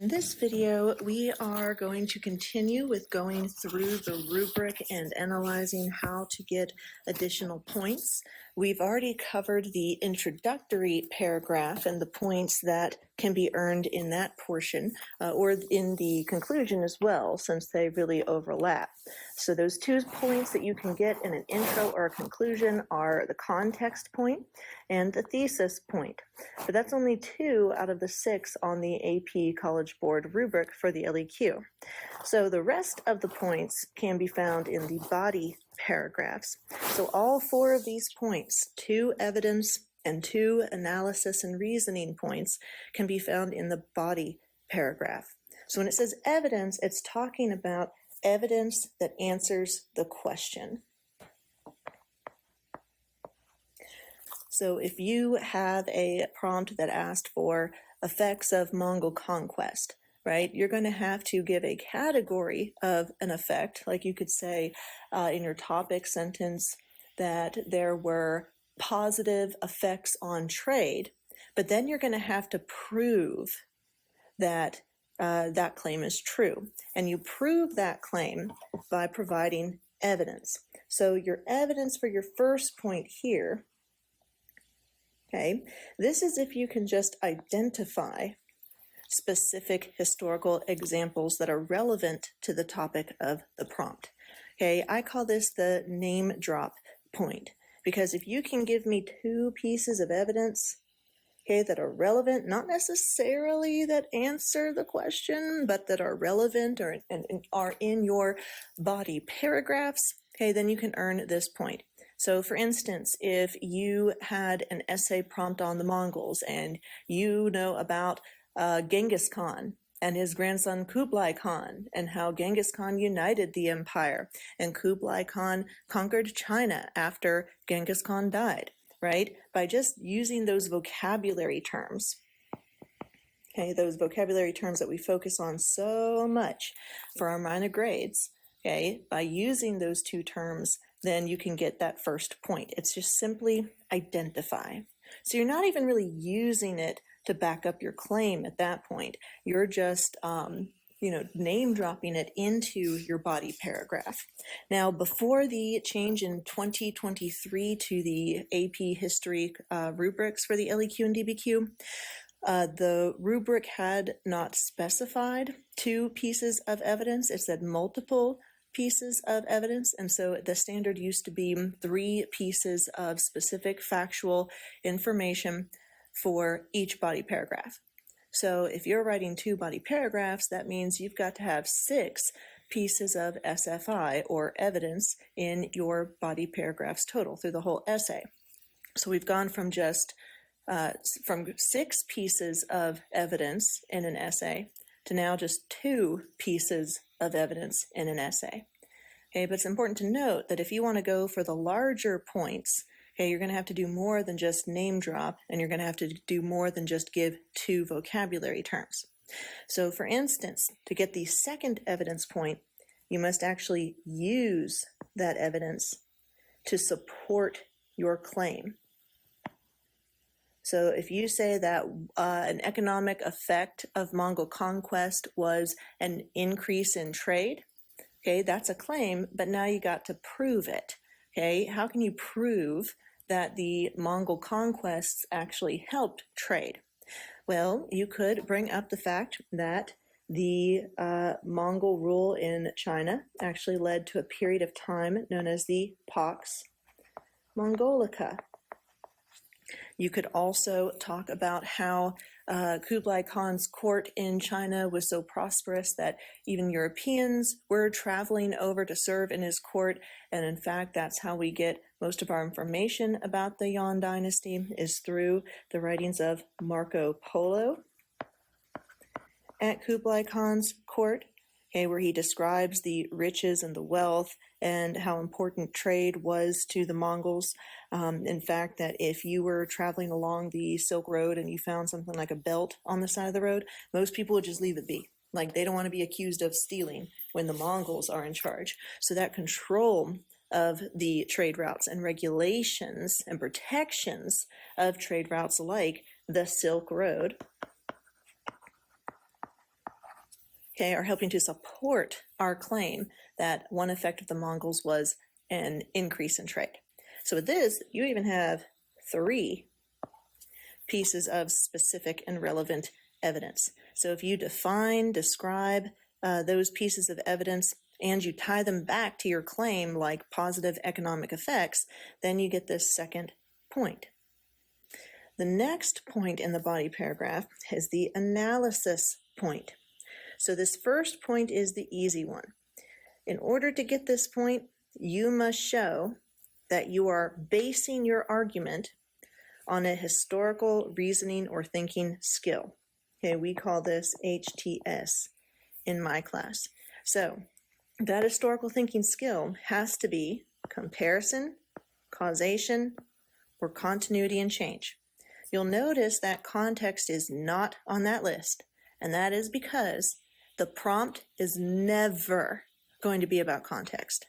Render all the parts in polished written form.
In this video, we are going to continue with going through the rubric and analyzing how to get additional points. We've already covered the introductory paragraph and the points that can be earned in that portion, or in the conclusion as well, since they really overlap. So those 2 points that you can get in an intro or a conclusion are the context point and the thesis point. But that's only 2 out of the 6 on the AP College Board rubric for the LEQ. So the rest of the points can be found in the body paragraphs. So all 4 of these points, 2 evidence and 2 analysis and reasoning points, can be found in the body paragraph. So when it says evidence, it's talking about evidence that answers the question. So if you have a prompt that asked for effects of Mongol conquest, right, you're going to have to give a category of an effect. Like you could say in your topic sentence that there were positive effects on trade, but then you're going to have to prove that that claim is true. And you prove that claim by providing evidence. So your evidence for your first point here, okay, this is if you can just identify specific historical examples that are relevant to the topic of the prompt. Okay, I call this the name drop point, because if you can give me 2 pieces of evidence, okay, that are relevant, not necessarily that answer the question, but that are relevant or and are in your body paragraphs, okay, then you can earn this point. So for instance, if you had an essay prompt on the Mongols and you know about Genghis Khan and his grandson Kublai Khan and how Genghis Khan united the empire and Kublai Khan conquered China after Genghis Khan died, right? By just using those vocabulary terms, okay, those vocabulary terms that we focus on so much for our minor grades, okay, by using those 2 terms, then you can get that first point. It's just simply identify. So you're not even really using it to back up your claim at that point. You're just, name dropping it into your body paragraph. Now, before the change in 2023 to the AP History rubrics for the LEQ and DBQ, the rubric had not specified 2 pieces of evidence. It said multiple pieces of evidence, and so the standard used to be 3 pieces of specific factual information for each body paragraph. So if you're writing 2 body paragraphs, that means you've got to have 6 pieces of SFI or evidence in your body paragraphs total through the whole essay. So we've gone from just from 6 pieces of evidence in an essay to now just 2 pieces of evidence in an essay. Okay, but it's important to note that if you want to go for the larger points, okay, you're going to have to do more than just name drop, and you're going to have to do more than just give 2 vocabulary terms. So for instance, to get the second evidence point, you must actually use that evidence to support your claim. So if you say that an economic effect of Mongol conquest was an increase in trade, okay, that's a claim, but now you got to prove it. Okay, how can you prove that the Mongol conquests actually helped trade? Well, you could bring up the fact that the Mongol rule in China actually led to a period of time known as the Pax Mongolica. You could also talk about how Kublai Khan's court in China was so prosperous that even Europeans were traveling over to serve in his court. And in fact, that's how we get most of our information about the Yuan dynasty, is through the writings of Marco Polo at Kublai Khan's court, okay, where he describes the riches and the wealth and how important trade was to the Mongols. In fact, that if you were traveling along the Silk Road and you found something like a belt on the side of the road, most people would just leave it be. Like, they don't want to be accused of stealing when the Mongols are in charge. So that control of the trade routes and regulations and protections of trade routes like the Silk Road okay, are helping to support our claim that one effect of the Mongols was an increase in trade. So with this, you even have 3 pieces of specific and relevant evidence. So if you describe those pieces of evidence and you tie them back to your claim like positive economic effects, then you get this second point. The next point in the body paragraph is the analysis point. So this first point is the easy one. In order to get this point, you must show that you are basing your argument on a historical reasoning or thinking skill. Okay, we call this HTS in my class. So that historical thinking skill has to be comparison, causation, or continuity and change. You'll notice that context is not on that list, and that is because the prompt is never going to be about context,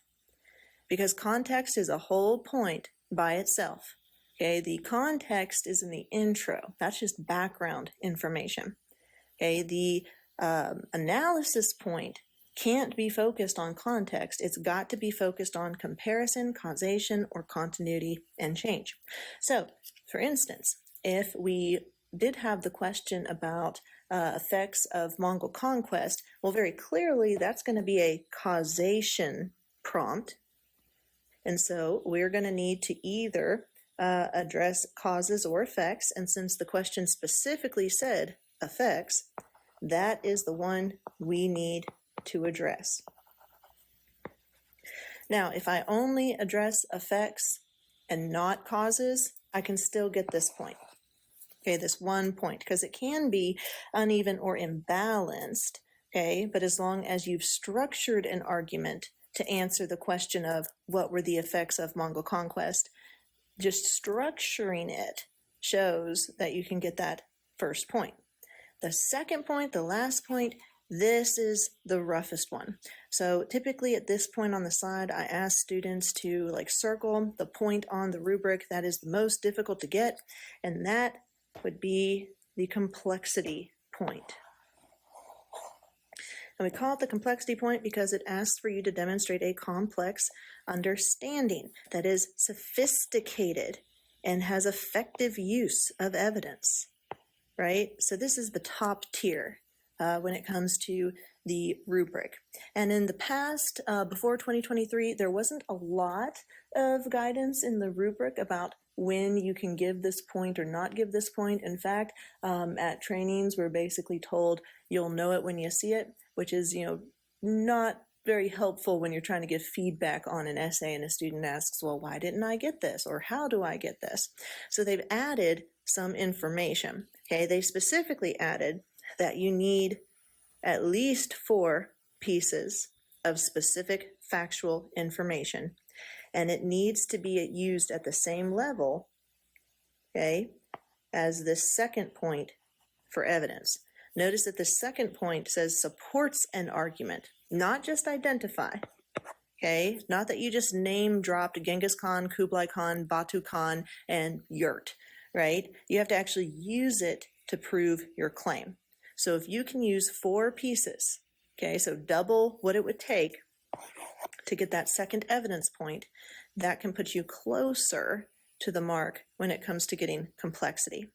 because context is a whole point by itself. Okay, the context is in the intro. That's just background information. Okay, the analysis point can't be focused on context. It's got to be focused on comparison, causation, or continuity and change. So, for instance, if we did have the question about effects of Mongol conquest, well, very clearly that's going to be a causation prompt. And so we're going to need to either address causes or effects, and since the question specifically said effects, that is the one we need to address. Now, if I only address effects and not causes, I can still get this point. Okay, this 1 point, because it can be uneven or imbalanced, okay, but as long as you've structured an argument to answer the question of what were the effects of Mongol conquest, just structuring it shows that you can get that first point. The second point, the last point, this is the roughest one. So typically at this point on the side, I ask students to circle the point on the rubric that is the most difficult to get, and that would be the complexity point. And we call it the complexity point because it asks for you to demonstrate a complex understanding that is sophisticated and has effective use of evidence, right? So this is the top tier when it comes to the rubric. And in the past, before 2023, there wasn't a lot of guidance in the rubric about when you can give this point or not give this point. In fact, at trainings, we're basically told you'll know it when you see it, which is, not very helpful when you're trying to give feedback on an essay and a student asks, well, why didn't I get this? Or how do I get this? So they've added some information. Okay, they specifically added that you need at least 4 pieces of specific factual information, and it needs to be used at the same level, okay, as the second point for evidence. Notice that the second point says supports an argument, not just identify, okay? Not that you just name dropped Genghis Khan, Kublai Khan, Batu Khan, and Yurt, right? You have to actually use it to prove your claim. So if you can use 4 pieces, okay, so double what it would take to get that second evidence point, that can put you closer to the mark when it comes to getting complexity.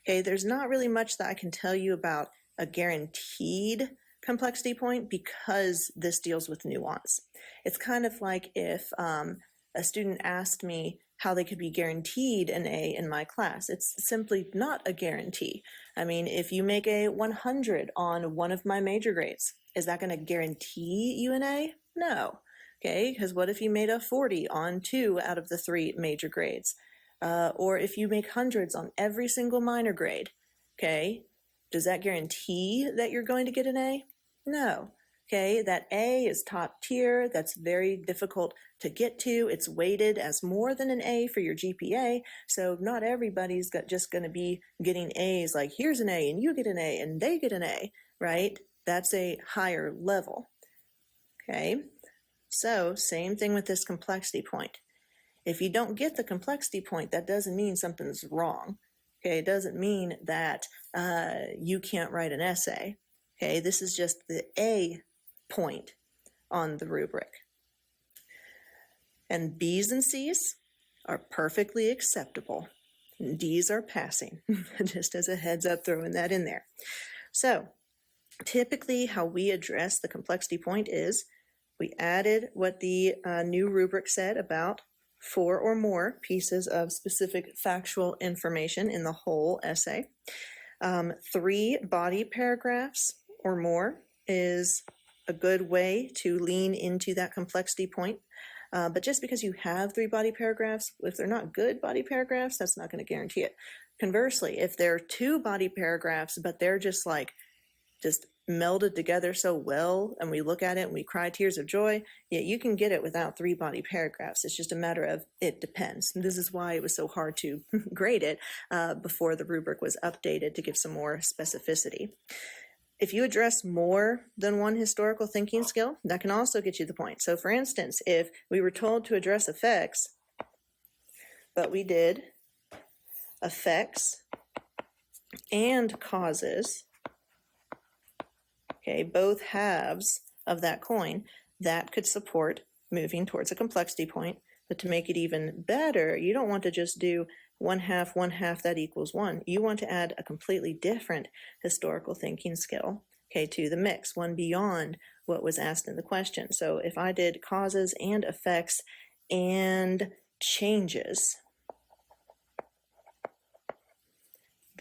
Okay, there's not really much that I can tell you about a guaranteed complexity point because this deals with nuance. It's kind of like if a student asked me how they could be guaranteed an A in my class. It's simply not a guarantee. I mean, if you make a 100 on one of my major grades, is that going to guarantee you an A? No. Okay, because what if you made a 40 on 2 out of the 3 major grades? Or if you make hundreds on every single minor grade, okay, does that guarantee that you're going to get an A? No. Okay, that A is top tier. That's very difficult to get to. It's weighted as more than an A for your GPA. So not everybody's just going to be getting A's like here's an A and you get an A and they get an A, right? That's a higher level. Okay, so same thing with this complexity point. If you don't get the complexity point, that doesn't mean something's wrong. Okay, it doesn't mean that you can't write an essay. Okay, this is just the A point on the rubric. And B's and C's are perfectly acceptable. And D's are passing, just as a heads up, throwing that in there. So typically how we address the complexity point is we added what the new rubric said about 4 or more pieces of specific factual information in the whole essay. 3 body paragraphs or more is a good way to lean into that complexity point. But just because you have 3 body paragraphs, if they're not good body paragraphs, that's not going to guarantee it. Conversely, if they're 2 body paragraphs, but they're just melded together so well, and we look at it and we cry tears of joy, yeah, you can get it without 3 body paragraphs. It's just a matter of it depends. And this is why it was so hard to grade it before the rubric was updated to give some more specificity. If you address more than one historical thinking skill, that can also get you the point. So for instance, if we were told to address effects, but we did effects and causes, okay, both halves of that coin, that could support moving towards a complexity point. But to make it even better, you don't want to just do 1/2 that equals 1. You want to add a completely different historical thinking skill, okay, to the mix, one beyond what was asked in the question. So if I did causes and effects and changes,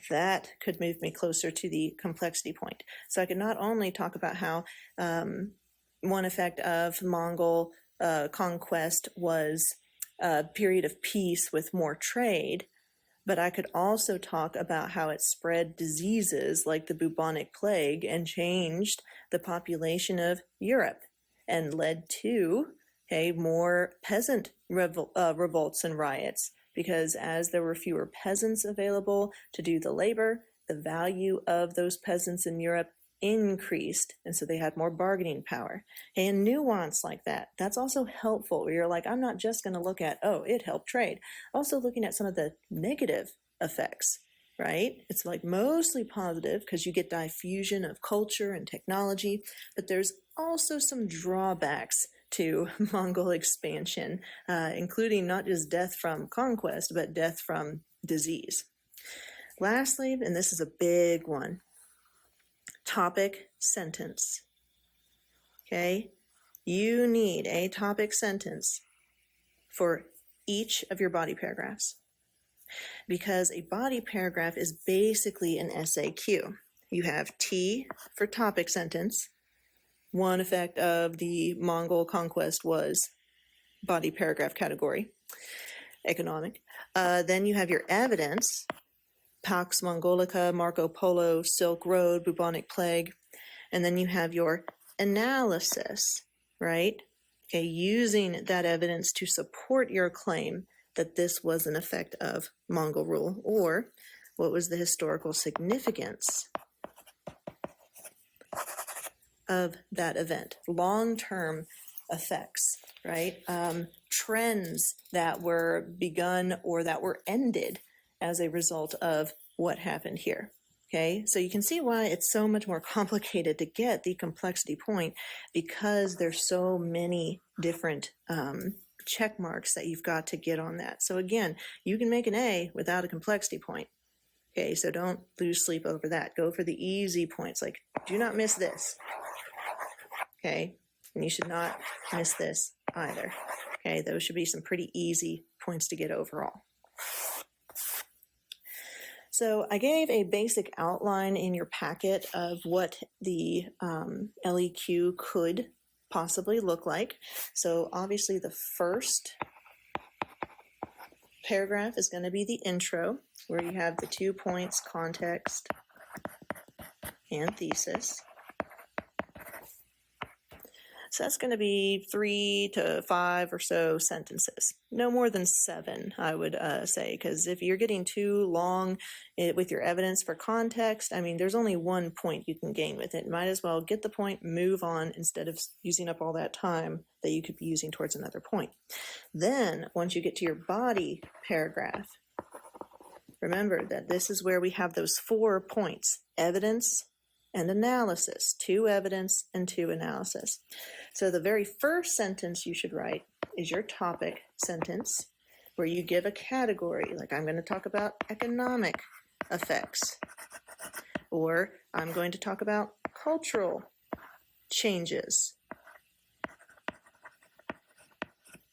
that could move me closer to the complexity point. So I could not only talk about how one effect of Mongol conquest was a period of peace with more trade, but I could also talk about how it spread diseases like the bubonic plague and changed the population of Europe and led to more peasant revolts and riots, because as there were fewer peasants available to do the labor, the value of those peasants in Europe increased, and so they had more bargaining power. And nuance like that, that's also helpful, where you're like, I'm not just going to look at, oh, it helped trade. Also looking at some of the negative effects, right? It's like mostly positive because you get diffusion of culture and technology, but there's also some drawbacks to Mongol expansion, including not just death from conquest, but death from disease. Lastly, and this is a big one, topic sentence. Okay, you need a topic sentence for each of your body paragraphs, because a body paragraph is basically an SAQ. You have T for topic sentence. One effect of the Mongol conquest was body paragraph category, economic. Then you have your evidence, Pax Mongolica, Marco Polo, Silk Road, bubonic plague. And then you have your analysis, right? Okay, using that evidence to support your claim that this was an effect of Mongol rule, or what was the historical significance of that event, long-term effects, right? Trends that were begun or that were ended as a result of what happened here. Okay, so you can see why it's so much more complicated to get the complexity point, because there's so many different check marks that you've got to get on that. So again, you can make an A without a complexity point. Okay, so don't lose sleep over that. Go for the easy points, like do not miss this. Okay, and you should not miss this either. Okay, those should be some pretty easy points to get overall. So I gave a basic outline in your packet of what the LEQ could possibly look like. So obviously the first paragraph is going to be the intro, where you have the 2 points, context and thesis. So that's going to be 3 to 5 or so sentences. No more than 7, I would say, because if you're getting too long with your evidence for context, I mean, there's only 1 point you can gain with it. Might as well get the point, move on, instead of using up all that time that you could be using towards another point. Then, once you get to your body paragraph, remember that this is where we have those 4 points: evidence, and analysis, 2 evidence and 2 analysis. So the very first sentence you should write is your topic sentence, where you give a category, like I'm going to talk about economic effects, or I'm going to talk about cultural changes.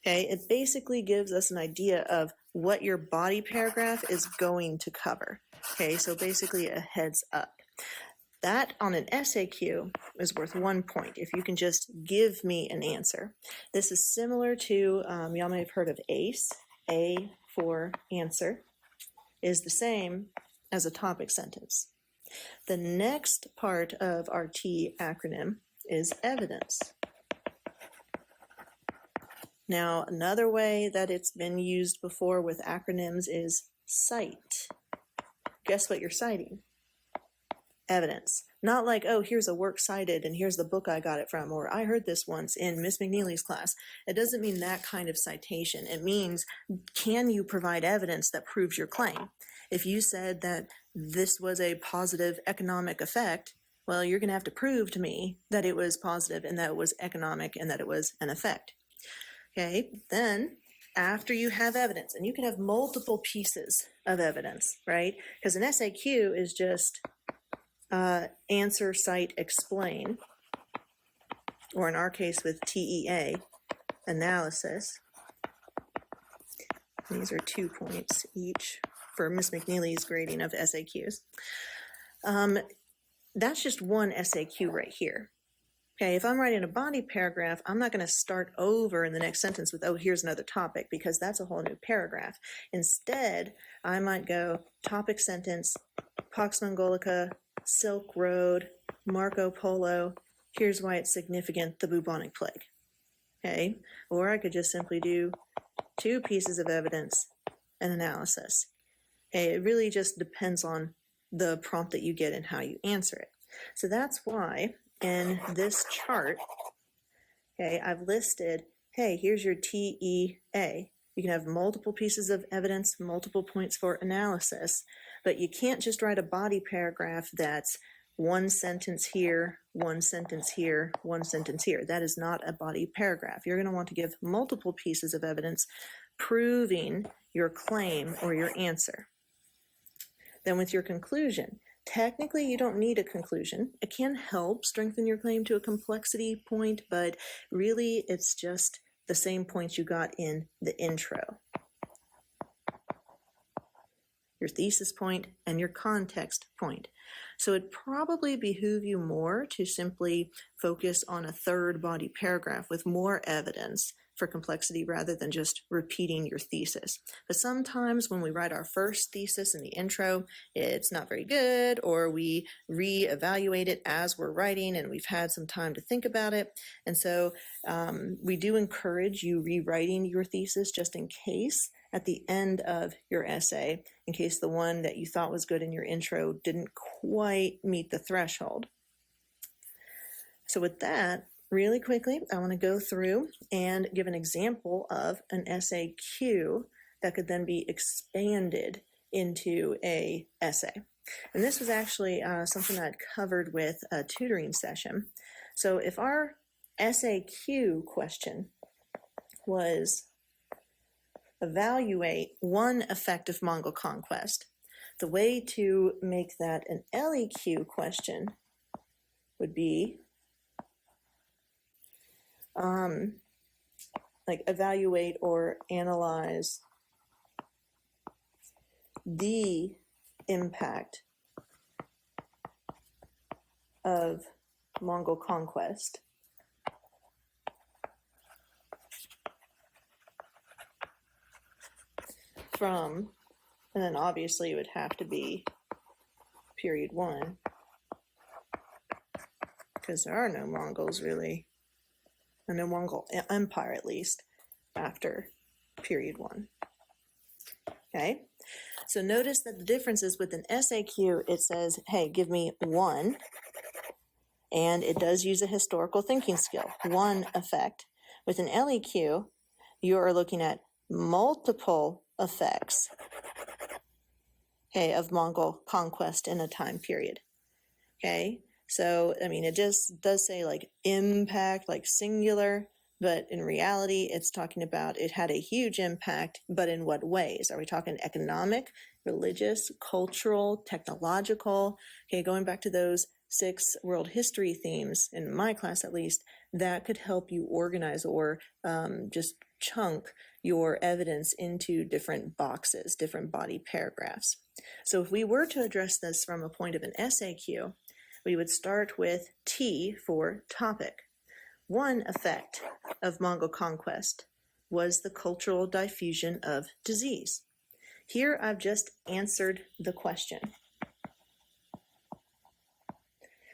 Okay, it basically gives us an idea of what your body paragraph is going to cover. Okay, so basically a heads up. That on an SAQ is worth 1 point if you can just give me an answer. This is similar to, y'all may have heard of ACE, A for answer, is the same as a topic sentence. The next part of our T acronym is evidence. Now, another way that it's been used before with acronyms is cite. Guess what you're citing? Evidence. Not like, oh, here's a work cited and here's the book I got it from, or I heard this once in Miss McNeely's class. It doesn't mean that kind of citation. It means, can you provide evidence that proves your claim? If you said that this was a positive economic effect, well, you're going to have to prove to me that it was positive and that it was economic and that it was an effect. Okay, then after you have evidence, and you can have multiple pieces of evidence, right? Because an SAQ is just answer, cite, explain, or in our case with TEA, analysis. These are 2 points each for Miss McNeely's grading of SAQs. That's just one SAQ right here. Okay, if I'm writing a body paragraph, I'm not going to start over in the next sentence with, oh, here's another topic, because that's a whole new paragraph. Instead, I might go topic sentence, Pax Mongolica, Silk Road, Marco Polo, here's why it's significant, the bubonic plague. Okay, or I could just simply do 2 pieces of evidence and analysis. Okay, it really just depends on the prompt that you get and how you answer it. So that's why in this chart, okay, I've listed, hey, here's your TEA. You can have multiple pieces of evidence, multiple points for analysis, but you can't just write a body paragraph that's 1 sentence here, 1 sentence here, 1 sentence here. That is not a body paragraph. You're going to want to give multiple pieces of evidence proving your claim or your answer. Then with your conclusion, technically you don't need a conclusion. It can help strengthen your claim to a complexity point, but really it's just the same points you got in the intro. Your thesis point and your context point. So it'd probably behoove you more to simply focus on a 3rd body paragraph with more evidence for complexity rather than just repeating your thesis. But sometimes when we write our first thesis in the intro, it's not very good, or we reevaluate it as we're writing and we've had some time to think about it. And so we do encourage you rewriting your thesis just in case at the end of your essay, in case the one that you thought was good in your intro didn't quite meet the threshold. So with that, really quickly, I want to go through and give an example of an SAQ that could then be expanded into a essay. And this was actually something I'd covered with a tutoring session. So if our SAQ question was evaluate 1 effect of Mongol conquest, the way to make that an LEQ question would be like evaluate or analyze the impact of Mongol conquest from, and then obviously it would have to be period 1, because there are no Mongols really, and no Mongol Empire at least, after period 1. Okay, so notice that the difference is with an SAQ, it says, hey, give me 1, and it does use a historical thinking skill, 1 effect. With an LEQ, you are looking at multiple effects, okay, of Mongol conquest in a time period. Okay, So, I mean, it just does say like impact, like singular, but in reality, it's talking about it had a huge impact, but in what ways? Are we talking economic, religious, cultural, technological? Okay, going back to those 6 world history themes, in my class at least, that could help you organize or just chunk your evidence into different boxes, different body paragraphs. So if we were to address this from a point of an SAQ, we would start with T for topic. One effect of Mongol conquest was the cultural diffusion of disease. Here I've just answered the question.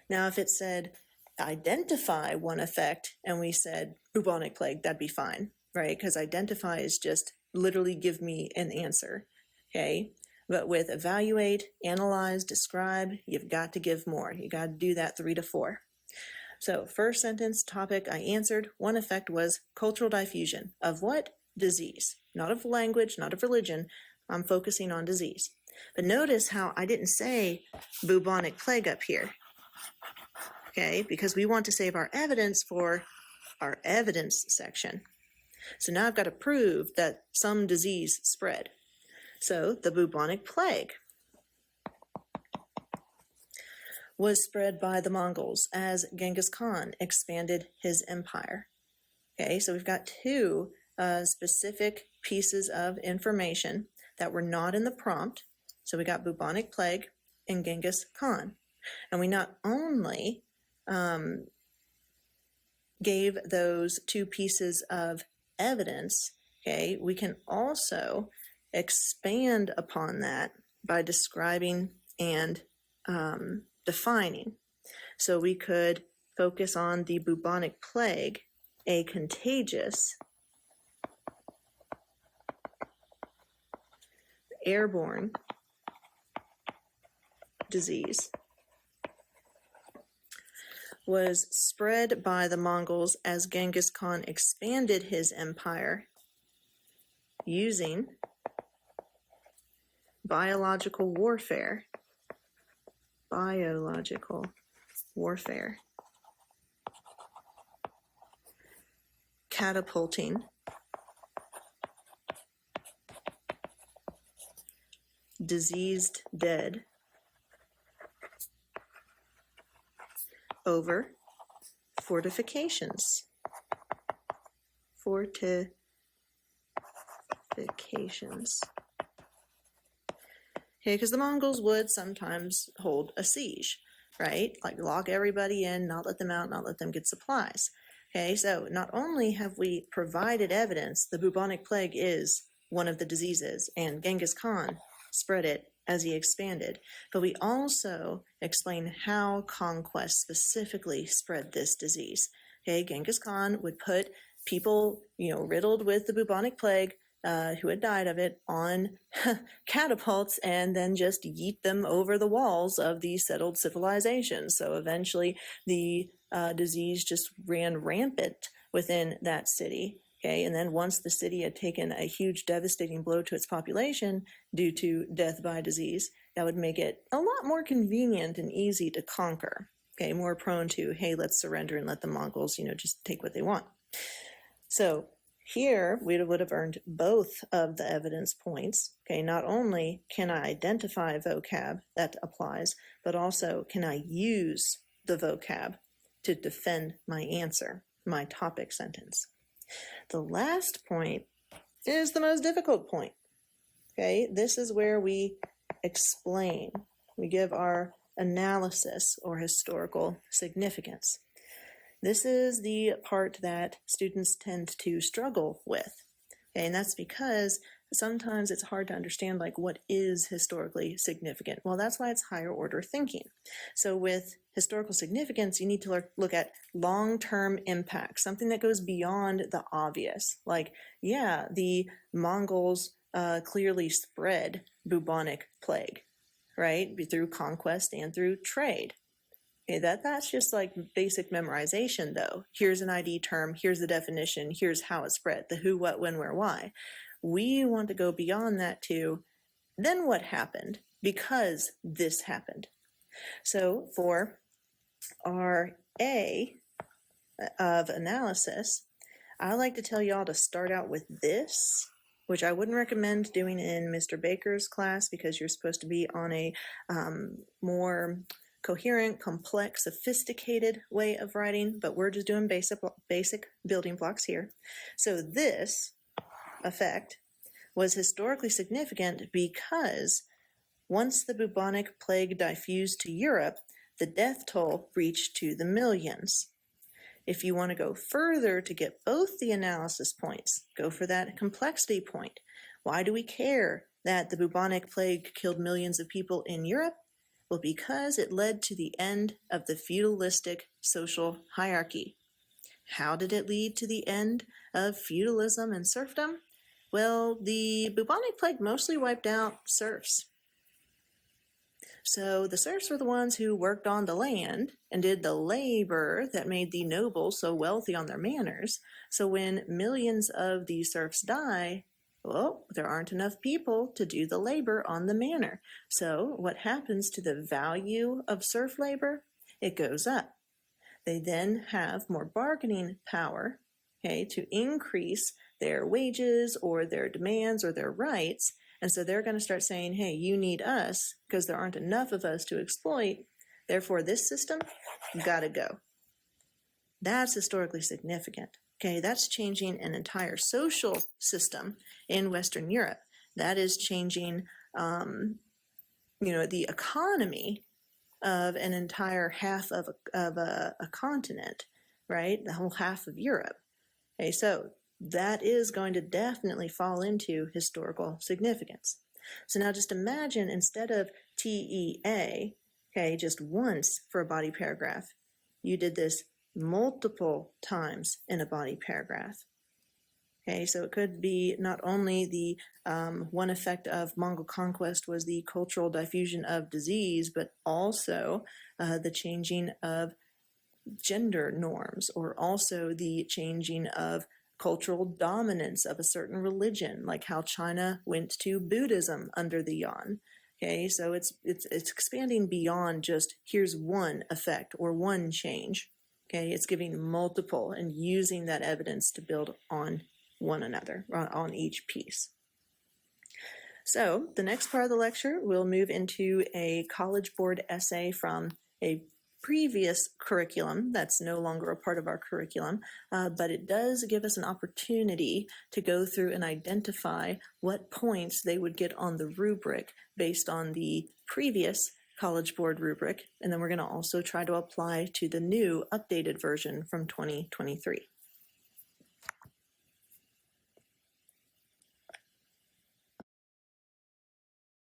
Now, if it said identify one effect and we said bubonic plague, that'd be fine, right? Because identify is just literally give me an answer, okay? But with evaluate, analyze, describe, you've got to give more. You got to do that 3 to 4. So first sentence, topic, I answered. One effect was cultural diffusion. Of what? Disease. Not of language, not of religion. I'm focusing on disease. But notice how I didn't say bubonic plague up here. Okay, because we want to save our evidence for our evidence section. So now I've got to prove that some disease spread. So the bubonic plague was spread by the Mongols as Genghis Khan expanded his empire. Okay, so we've got 2 specific pieces of information that were not in the prompt. So we got bubonic plague and Genghis Khan. And we not only gave those 2 pieces of evidence, okay, we can also expand upon that by describing and defining. So we could focus on the bubonic plague, a contagious, airborne disease, was spread by the Mongols as Genghis Khan expanded his empire using biological warfare, catapulting diseased dead over fortifications. Okay, because the Mongols would sometimes hold a siege, right? Like lock everybody in, not let them out, not let them get supplies. Okay, so not only have we provided evidence the bubonic plague is one of the diseases and Genghis Khan spread it as he expanded, but we also explain how conquest specifically spread this disease. Okay, Genghis Khan would put people, riddled with the bubonic plague, who had died of it, on catapults and then just yeet them over the walls of these settled civilizations. So eventually the disease just ran rampant within that city. Okay, and then once the city had taken a huge devastating blow to its population due to death by disease, that would make it a lot more convenient and easy to conquer. Okay, more prone to, hey, let's surrender and let the Mongols, just take what they want. So here, we would have earned both of the evidence points. Okay, not only can I identify vocab that applies, but also can I use the vocab to defend my answer, my topic sentence. The last point is the most difficult point. Okay, this is where we explain, we give our analysis or historical significance. This is the part that students tend to struggle with. Okay, and that's because sometimes it's hard to understand, like, what is historically significant? Well, that's why it's higher order thinking. So with historical significance, you need to look at long-term impact, something that goes beyond the obvious. Like, yeah, the Mongols clearly spread bubonic plague, right? Through conquest and through trade. Okay, that's just like basic memorization, though. Here's an ID term, here's the definition, here's how it spread, the who, what, when, where, why. We want to go beyond that to, then what happened because this happened. So for our A of analysis, I like to tell y'all to start out with this, which I wouldn't recommend doing in Mr. Baker's class because you're supposed to be on a more coherent, complex, sophisticated way of writing, but we're just doing basic building blocks here. So this effect was historically significant because once the bubonic plague diffused to Europe, the death toll reached to the millions. If you want to go further to get both the analysis points, go for that complexity point. Why do we care that the bubonic plague killed millions of people in Europe? Well, because it led to the end of the feudalistic social hierarchy. How did it lead to the end of feudalism and serfdom? Well, the bubonic plague mostly wiped out serfs. So the serfs were the ones who worked on the land and did the labor that made the nobles so wealthy on their manors. So when millions of these serfs die, well, there aren't enough people to do the labor on the manor. So what happens to the value of serf labor? It goes up. They then have more bargaining power, okay, to increase their wages or their demands or their rights. And so they're going to start saying, hey, you need us because there aren't enough of us to exploit. Therefore, this system got to go. That's historically significant. Okay, that's changing an entire social system in Western Europe. That is changing, the economy of an entire half of a continent, right? The whole half of Europe. Okay, so that is going to definitely fall into historical significance. So now just imagine instead of TEA, okay, just once for a body paragraph, you did this multiple times in a body paragraph. Okay, so it could be not only the one effect of Mongol conquest was the cultural diffusion of disease, but also the changing of gender norms, or also the changing of cultural dominance of a certain religion, like how China went to Buddhism under the Yuan. Okay, so it's expanding beyond just here's one effect or one change. Okay, it's giving multiple and using that evidence to build on one another, on each piece. So the next part of the lecture, we'll move into a College Board essay from a previous curriculum that's no longer a part of our curriculum, but it does give us an opportunity to go through and identify what points they would get on the rubric based on the previous College Board rubric, and then we're going to also try to apply to the new updated version from 2023.